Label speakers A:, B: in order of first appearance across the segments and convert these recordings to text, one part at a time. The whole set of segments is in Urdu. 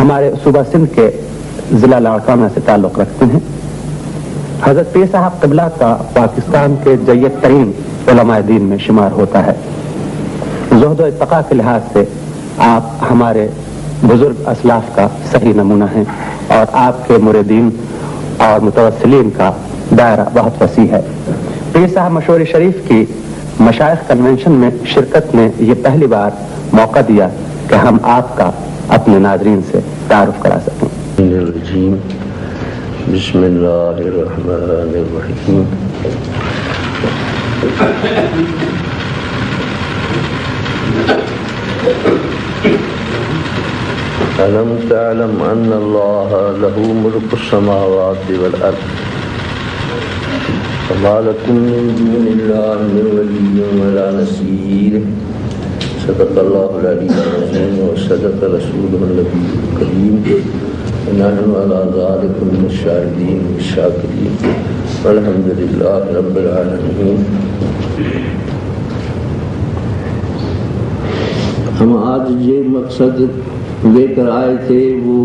A: ہمارے صوبہ سندھ کے ضلع لاڑکانہ سے تعلق رکھتے ہیں۔ حضرت پیر صاحب قبلہ کا پاکستان کے جید ترین علماء دین میں شمار ہوتا ہے۔ زہد و اتقاء کے لحاظ سے آپ ہمارے بزرگ اسلاف کا صحیح نمونہ ہیں، اور آپ کے مریدین اور متوسلین کا دائرہ بہت وسیع ہے۔ پیر صاحب مشہور شریف کی مشائخ کنونشن میں شرکت نے یہ پہلی بار موقع دیا کہ ہم آپ کا اپنے ناظرین سے تعارف کرا سکیں۔
B: بسم اللہ الرحمن الرحیم۔ ألم تعلم أن الله له ملك السماوات والأرض وما لكم من دون الله من ولي ولا نصير صدق الله العلي العظيم وصدق رسوله النبي الكريم ونحن على ذلك من الشاهدين والشاكرين والحمد لله رب العالمين۔ ہم آج یہ مقصد لے کر آئے تھے وہ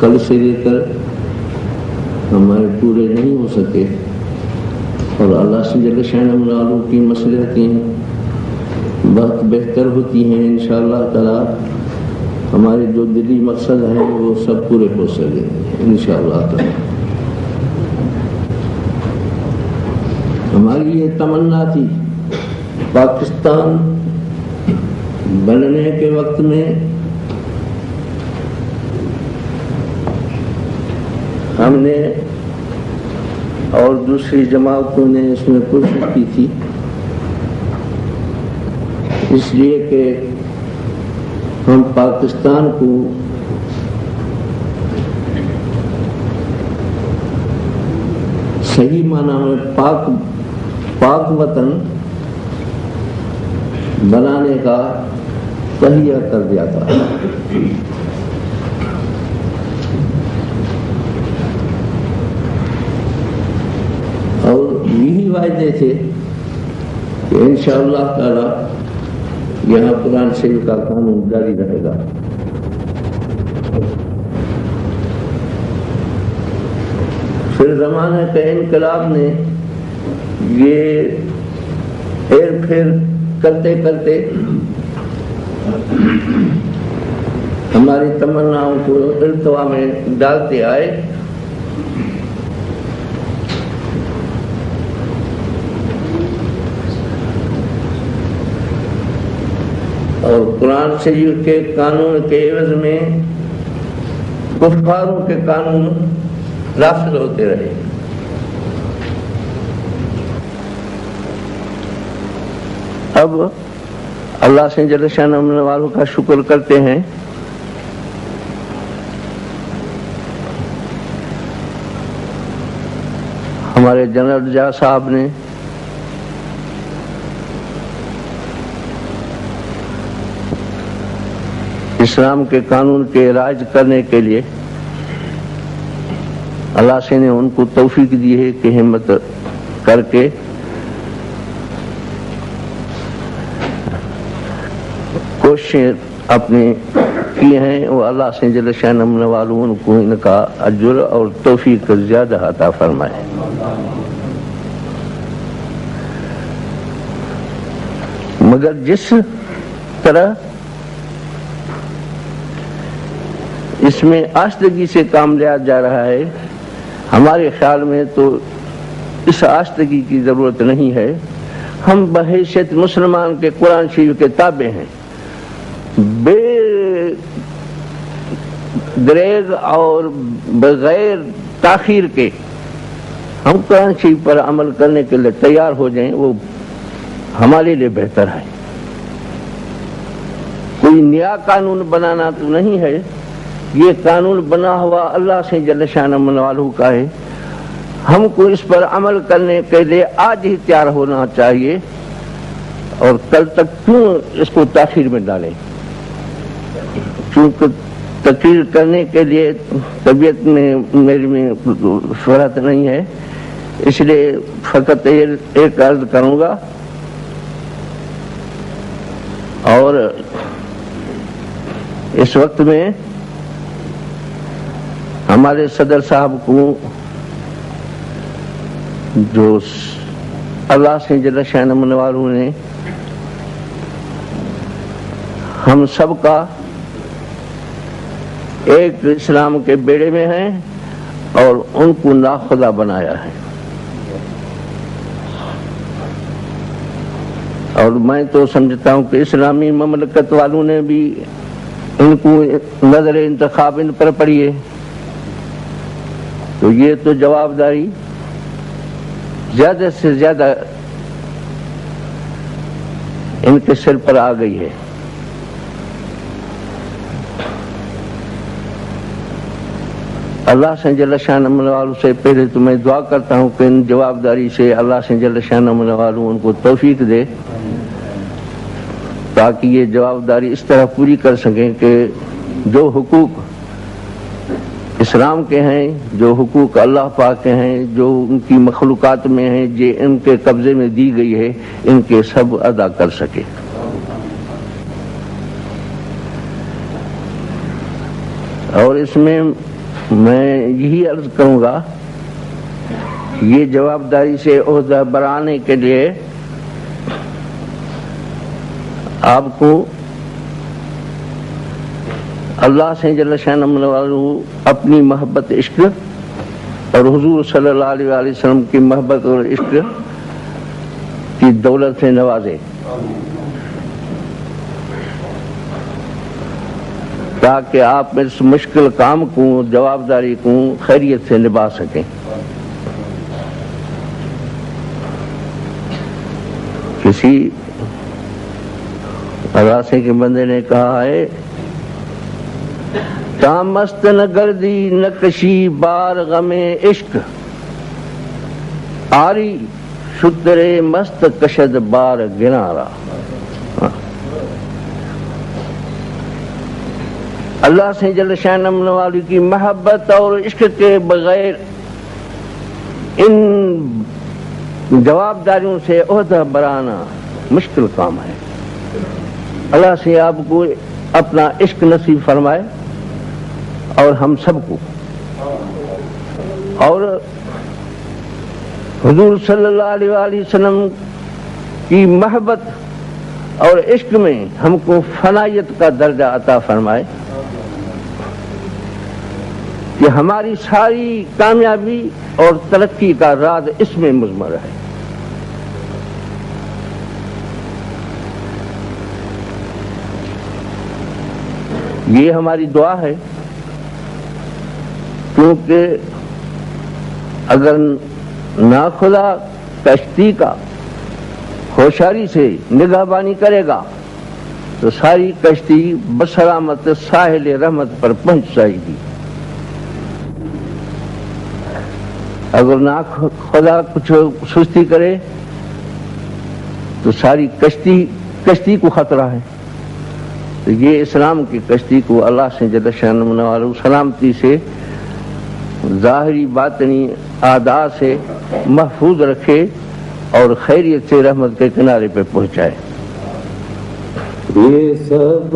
B: کل سے لے کر ہمارے پورے نہیں ہو سکے، اور اللہ سے جل شانہ کی مصلحتیں بہت بہتر ہوتی ہیں۔ انشاءاللہ تعالی ہمارے جو دلی مقصد ہیں وہ سب پورے ہو سکے انشاءاللہ تعالی۔ ہماری یہ تمنا تھی پاکستان بننے کے وقت میں ہم نے اور دوسری جماعتوں نے اس میں کوشش کی تھی، اس لیے کہ ہم پاکستان کو صحیح معنی میں پاک وطن بنانے کا تہیہ کر دیا تھا۔ اور یہی وعدے تھے کہ انشاءاللہ تعالی یہاں قرآن شریف کا قانون جاری رہے گا۔ پھر زمانے کے انقلاب نے یہ ہیر پھیر کرتے کرتے ہماری تمناؤں کو التوا میں ڈالتے آئے، اور قرآن شریف کے قانون کے عوض میں کفاروں کے قانون نافذ ہوتے رہے۔ اب اللہ سے جل شانہ والوں کا شکر کرتے ہیں، ہمارے جنرل جا صاحب نے اسلام کے قانون کے رائج کرنے کے لیے اللہ سے نے ان کو توفیق دی ہے کہ ہمت کر کے کوششیں اپنی کی ہیں، وہ اللہ سے جل شانہ والوں ان کو ان کا اجر اور توفیق زیادہ عطا فرمائے۔ مگر جس طرح اس میں آستگی سے کام لیا جا رہا ہے، ہمارے خیال میں تو اس آستگی کی ضرورت نہیں ہے۔ ہم بحیثیت مسلمان کے قرآن شریف کے تابع ہیں، بے دریغ اور بغیر تاخیر کے ہم قرآن شریف پر عمل کرنے کے لیے تیار ہو جائیں، وہ ہمارے لیے بہتر ہے۔ کوئی نیا قانون بنانا تو نہیں ہے، یہ قانون بنا ہوا اللہ سے جل شانہ والوں کا ہے۔ ہم کو اس پر عمل کرنے کے لیے آج ہی تیار ہونا چاہیے، اور کل تک کیوں اس کو تاخیر میں ڈالیں؟ چونکہ تقریر کرنے کے لیے طبیعت میں میری میں فرحت نہیں ہے، اس لیے فقط ایک عرض کروں گا، اور اس وقت میں ہمارے صدر صاحب کو جو اللہ سے جل شان والوں نے ہم سب کا ایک اسلام کے بیڑے میں ہیں اور ان کو ناخدا بنایا ہے. اور میں تو سمجھتا ہوں کہ اسلامی مملکت والوں نے بھی ان کو نظر انتخاب ان پر پڑی ہے، تو یہ تو جوابداری زیادہ سے زیادہ ان کے سر پر آ گئی ہے. اللہ سے جل شان والوں سے پہلے تو میں دعا کرتا ہوں کہ ان جوابداری سے اللہ سے جل شان والوں ان کو توفیق دے، تاکہ یہ جوابداری اس طرح پوری کر سکیں کہ جو حقوق اسلام کے ہیں، جو حقوق اللہ پاک کے ہیں، جو ان کی مخلوقات میں ہیں، جو ان کے قبضے میں دی گئی ہے، ان کے سب ادا کر سکے. اور اس میں یہی عرض کروں گا، یہ جوابداری سے عہدہ بڑھانے کے لیے آپ کو اللہ سے جل شان والوں اپنی محبت عشق اور حضور صلی اللہ علیہ وآلہ وسلم کی محبت اور عشق کی دولت سے نوازے، تاکہ آپ اس مشکل کام کو، جوابداری کو خیریت سے نبھا سکیں. کسی راستے کے بندے نے کہا ہے، تا مست نہ گردی نہ کشی بار غم عشق، آری شترے مست کشد بار گنارا. اللہ سے جل شان والی کی محبت اور عشق کے بغیر ان جوابداریوں سے عہدہ بڑھانا مشکل کام ہے. اللہ سے آپ کو اپنا عشق نصیب فرمائے اور ہم سب کو، اور حضور صلی اللہ علیہ وآلہ وسلم کی محبت اور عشق میں ہم کو فنائیت کا درجہ عطا فرمائے، کہ ہماری ساری کامیابی اور ترقی کا راز اس میں مضمر ہے. یہ ہماری دعا ہے، کیونکہ اگر ناخدا کشتی کا ہوشیاری سے نگہبانی کرے گا تو ساری کشتی بسلامت ساحل رحمت پر پہنچ جائے گی. اگر ناخدا کچھ سستی کرے تو ساری کشتی کو خطرہ ہے. تو یہ اسلام کی کشتی کو اللہ سے جل شان والوں سلامتی سے، ظاہری باطنی اعداء سے محفوظ رکھے اور خیریت سے رحمت کے کنارے پہ پہنچائے. یہ سب